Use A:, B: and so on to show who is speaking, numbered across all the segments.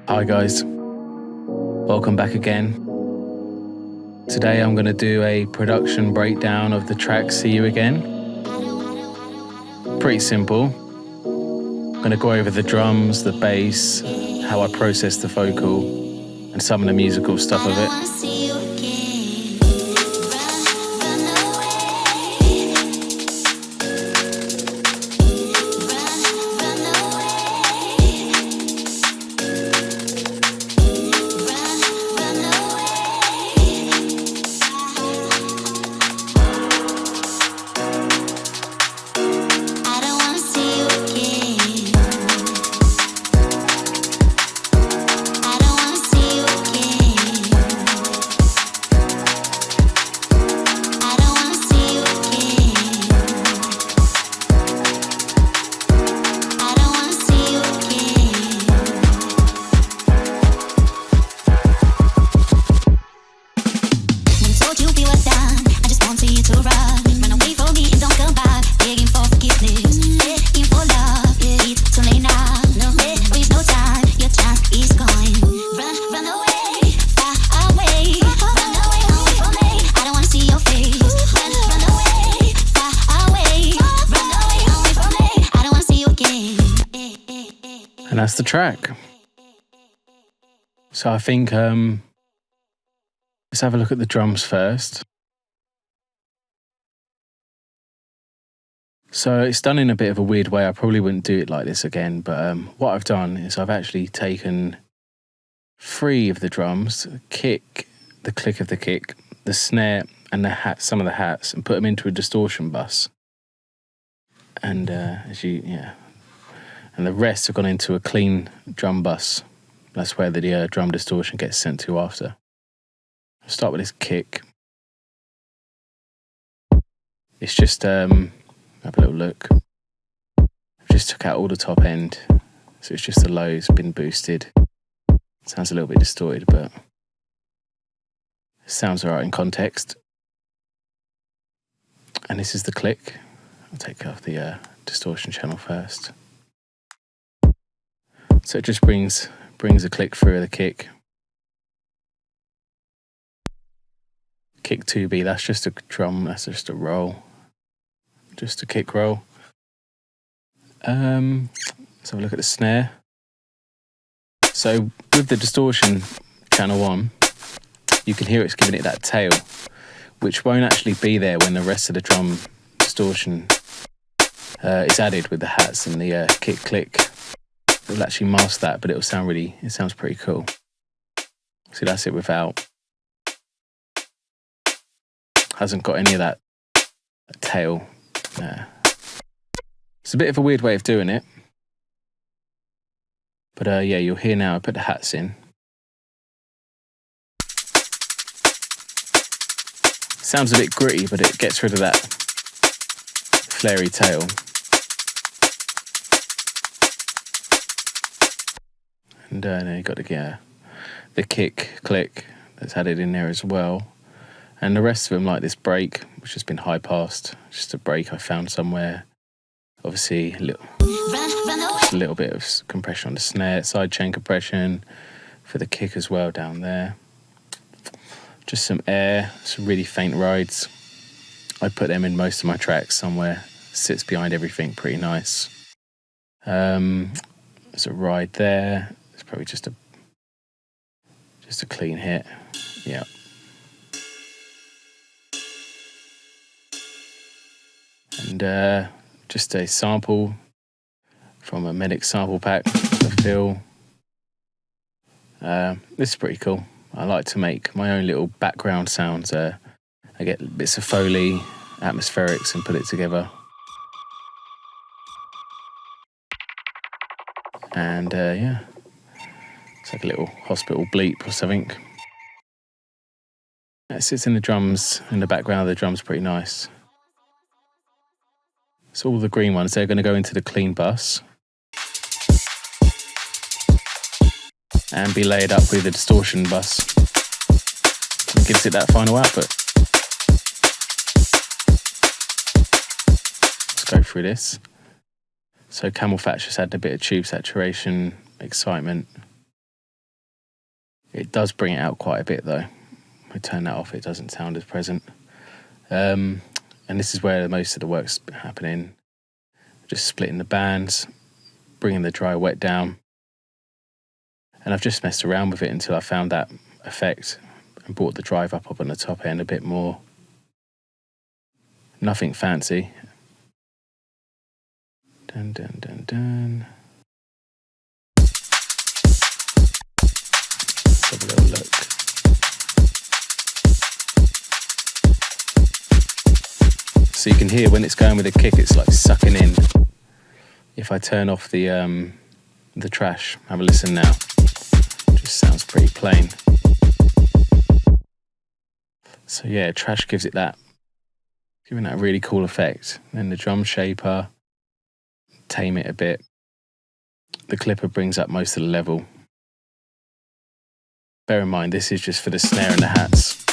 A: Hi guys, welcome back again. Today I'm going to do a production breakdown of the track See You Again. Pretty simple. I'm going to go over the drums, the bass, how I process the vocal, and some of the musical stuff of it. And that's the track. So I think let's have a look at the drums first. So it's done in a bit of a weird way. I probably wouldn't do it like this again, but what I've done is I've actually taken 3 of the drums, the kick, the click of the kick, the snare, and the hat, some of the hats, and put them into a distortion bus. And and the rest have gone into a clean drum bus. That's where the drum distortion gets sent to after. I'll start with this kick. It's just, have a little look. I've just took out all the top end, so it's just the lows been boosted. Sounds a little bit distorted, but it sounds alright in context. And this is the click. I'll take off the distortion channel first. So it just brings a click through the kick. Kick 2B, that's just a drum, that's just a roll. Just a kick roll. Let's have a look at the snare. So with the distortion channel on, you can hear it's giving it that tail, which won't actually be there when the rest of the drum distortion is added with the hats and the kick click. It'll actually mask that, but it sounds pretty cool. See, that's it without. Hasn't got any of that tail. It's a bit of a weird way of doing it. But yeah, you'll hear now, I put the hats in. Sounds a bit gritty, but it gets rid of that flary tail. And then you've got the kick, click that's added in there as well. And the rest of them, like this break, which has been high passed, just a break I found somewhere. Obviously, just a little bit of compression on the snare, side chain compression for the kick as well down there. Just some air, some really faint rides. I put them in most of my tracks somewhere. Sits behind everything, pretty nice. There's a ride there. It's probably just a clean hit. Yeah. And just a sample from a Medic sample pack, the fill. This is pretty cool. I like to make my own little background sounds. I get bits of Foley, atmospherics, and put it together. And yeah, it's like a little hospital bleep or something. It sits in the drums, in the background of the drums, pretty nice. So all the green ones, they're going to go into the clean bus and be laid up with the distortion bus. It gives it that final output. Let's go through this. So Camel Fat's just added a bit of tube saturation, excitement. It does bring it out quite a bit though. We turn that off, it doesn't sound as present. And this is where most of the work's happening. Just splitting the bands, bringing the dry wet down. And I've just messed around with it until I found that effect and brought the drive up on the top end a bit more. Nothing fancy. Dun, dun, dun, dun. Let's have a little look. So you can hear when it's going with a kick, it's like sucking in. If I turn off the trash, have a listen now. It just sounds pretty plain. So yeah, trash gives it that, giving that really cool effect. Then the drum shaper, tame it a bit. The clipper brings up most of the level. Bear in mind, this is just for the snare and the hats.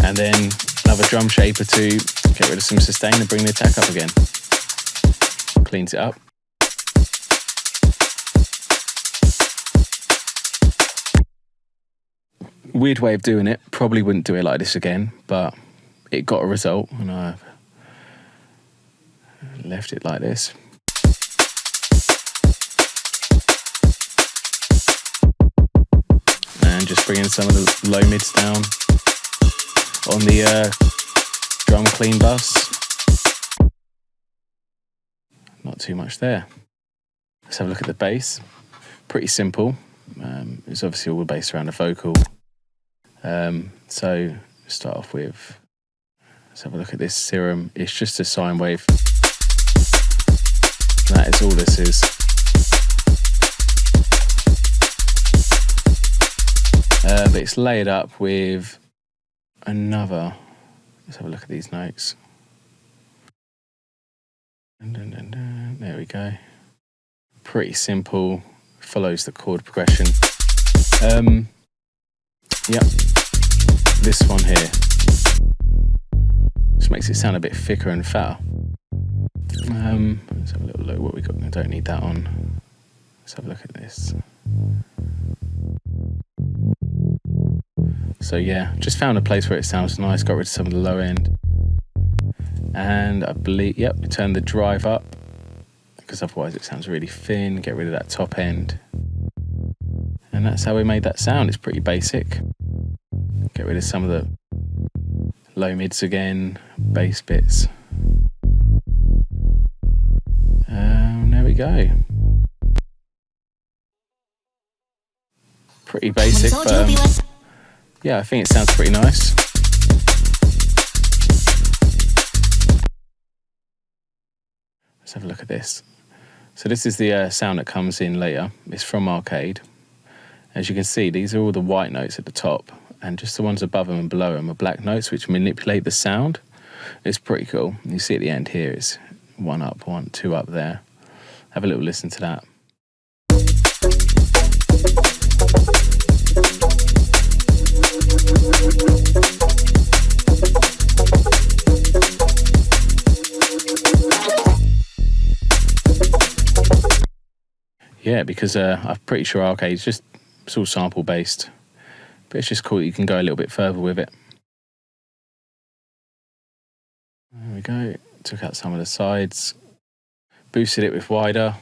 A: And then another drum shaper to get rid of some sustain and bring the attack up again. Cleans it up. Weird way of doing it. Probably wouldn't do it like this again, but it got a result and I've left it like this. And just bringing some of the low mids down on the drum clean bus. Not too much there. Let's have a look at the bass. Pretty simple. It's obviously all based around the vocal. So start off with, let's have a look at this serum. It's just a sine wave. That is all this is. But it's layered up with another, let's have a look at these notes. Dun, dun, dun, dun. There we go. Pretty simple, follows the chord progression. Yep, this one here. Just makes it sound a bit thicker and fatter. Let's have a little look what we got. I don't need that on. Let's have a look at this. So yeah, just found a place where it sounds nice, got rid of some of the low end. And I believe, yep, we turn the drive up because otherwise it sounds really thin, get rid of that top end. And that's how we made that sound. It's pretty basic. Get rid of some of the low mids again, bass bits. There we go. Pretty basic, but yeah, I think it sounds pretty nice. Let's have a look at this. So this is the sound that comes in later. It's from Arcade. As you can see, these are all the white notes at the top, and just the ones above them and below them are black notes which manipulate the sound. It's pretty cool. You see at the end here, it's one up, one, two up there. Have a little listen to that. Yeah, because I'm pretty sure Arcade is just, it's all sample based, but it's just cool that you can go a little bit further with it. There we go. Took out some of the sides, boosted it with wider.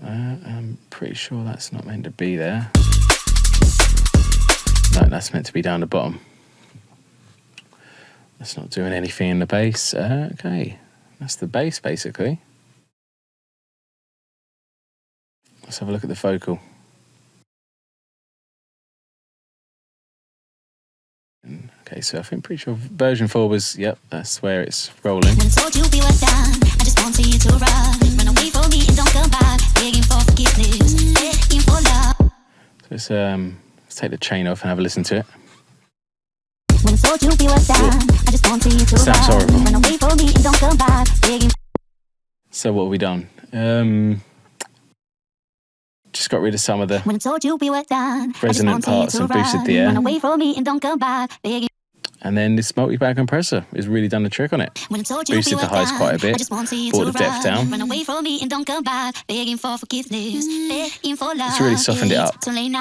A: I'm pretty sure that's not meant to be there. No, that's meant to be down the bottom. That's not doing anything in the bass. Okay, that's the bass basically. Let's have a look at the vocal. Okay, so I think pretty sure version 4 was, yep, that's where it's rolling. When told you we were done, I just wanted you to run away from me and don't come back, begging for forgiveness, begging for love. So let's take the chain off and have a listen to it. When told you we were done, I just wanted you to sounds horrible. Run away from me and don't come back, begging. So what have we done? Just got rid of some of the resonant parts and boosted the air. And then this multi-band compressor has really done the trick on it. Boosted the highs quite a bit, brought the depth down. It's really softened it up. And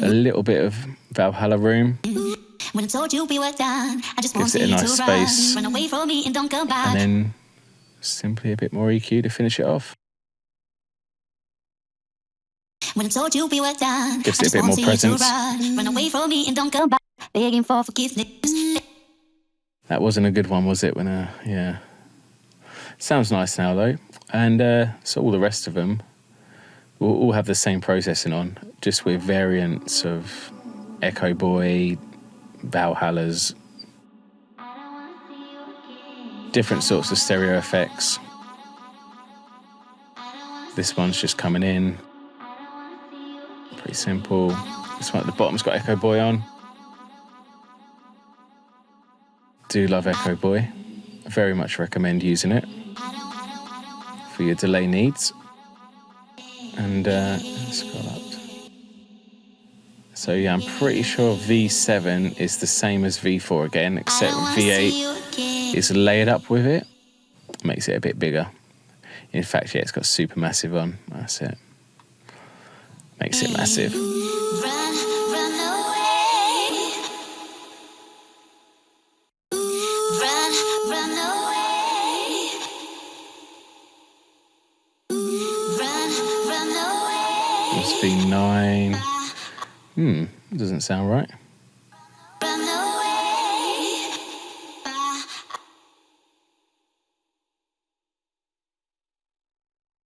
A: a little bit of Valhalla room. Gives it a nice space. And then simply a bit more EQ to finish it off.
B: When I told you we were done,
A: gives it a bit more presence.
B: Run away from me and don't come back, begging for forgiveness.
A: That wasn't a good one, was it? Yeah. Sounds nice now though, and so all the rest of them will all have the same processing on, just with variants of Echo Boy, Valhallas, different sorts of stereo effects. This one's just coming in. Pretty simple. This one at the bottom's got Echo Boy on. Do love Echo Boy. I very much recommend using it for your delay needs. And scroll up. So yeah, I'm pretty sure V7 is the same as V4 again, except V8 is layered up with it. Makes it a bit bigger. In fact, yeah, it's got Supermassive on. That's it. Makes it massive.
B: Run away. Run away. Run away.
A: Must be 9. Doesn't sound right.
B: Run away.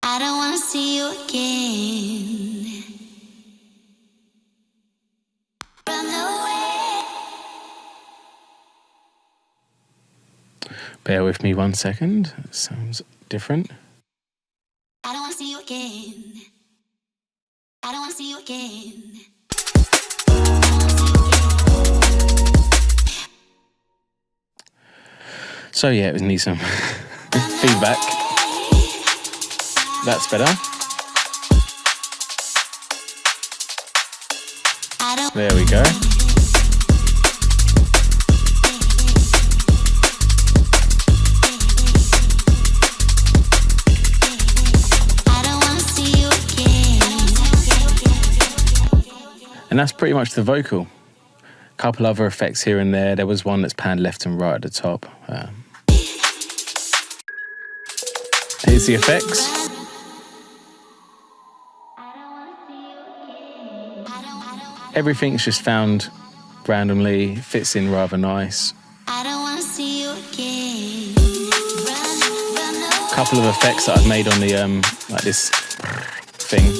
B: I don't wanna see you again.
A: Bear with me 1 second. It sounds different.
B: I don't wanna see you again. I don't wanna see you again.
A: So yeah, it needs some feedback. That's better. There we go. And that's pretty much the vocal. A couple other effects here and there. There was one that's panned left and right at the top. Here's the effects. Everything's just found randomly, fits in rather nice.
B: I don't wanna see you again.
A: A couple of effects that I've made on the like this thing.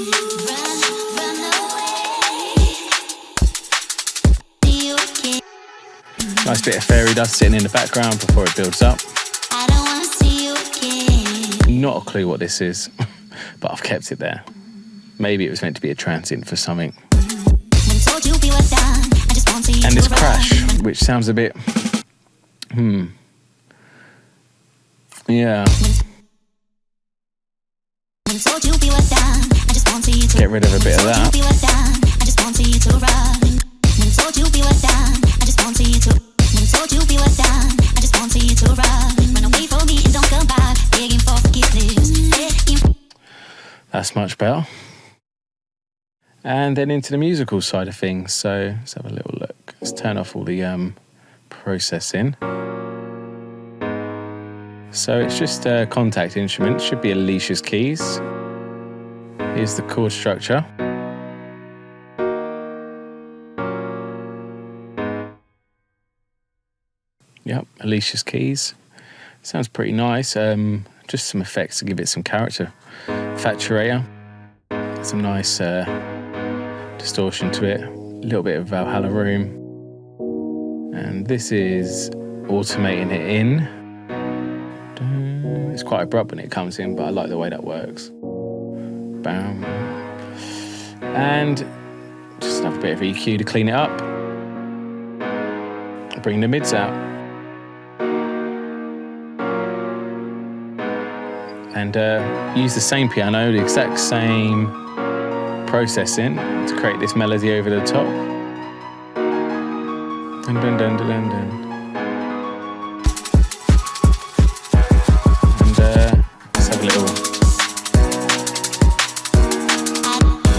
A: Nice bit of fairy dust sitting in the background before it builds up.
B: I don't wanna see you again.
A: Not a clue what this is, but I've kept it there. Maybe it was meant to be a transient for something. And this crash, which sounds a bit, yeah. Get rid of a bit of that. That's much better. And then into the musical side of things. So let's have a little look. Let's turn off all the processing. So it's just a contact instrument. Should be Alicia's keys. Here's the chord structure. Yep, Alicia's keys. Sounds pretty nice. Just some effects to give it some character. Facturator. Some nice distortion to it. A little bit of Valhalla room. And this is automating it in. It's quite abrupt when it comes in, but I like the way that works. Bam. And just another bit of EQ to clean it up. Bring the mids out. And use the same piano, the exact same processing to create this melody over the top. Dun, dun, dun, dun, dun, dun. And let's have a little.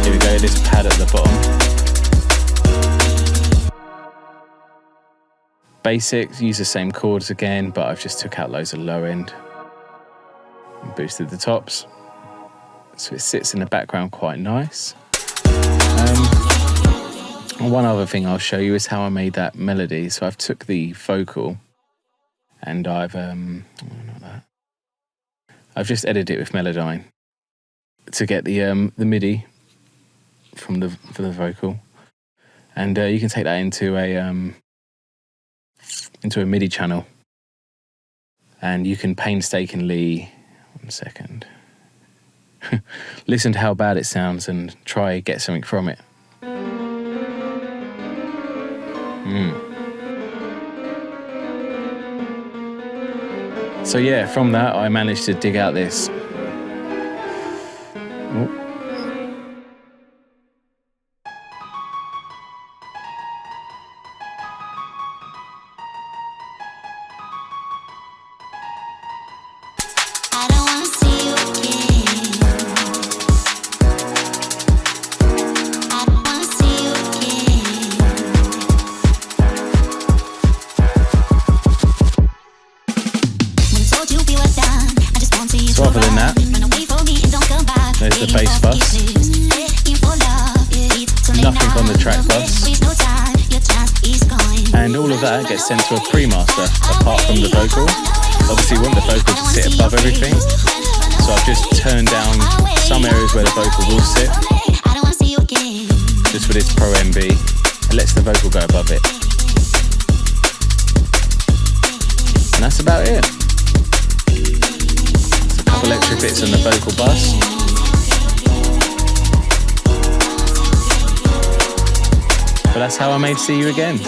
A: Here we go, this pad at the bottom. Basics, use the same chords again, but I've just took out loads of low end and boosted the tops. So it sits in the background quite nice. One other thing I'll show you is how I made that melody. So I've took the vocal and I've just edited it with Melodyne to get the MIDI for the vocal, and you can take that into a MIDI channel, and you can painstakingly, one second, listen to how bad it sounds and try get something from it. So yeah, from that I managed to dig out this. So other than that, there's the bass bus. Nothing on the track bus. And all of that gets sent to a pre-master, apart from the vocal. Obviously you want the vocal to sit above everything. So I've just turned down some areas where the vocal will sit. Just with its Pro MB. It lets the vocal go above it. And that's about it. Electric bits on the vocal bus. But that's how I made See You Again.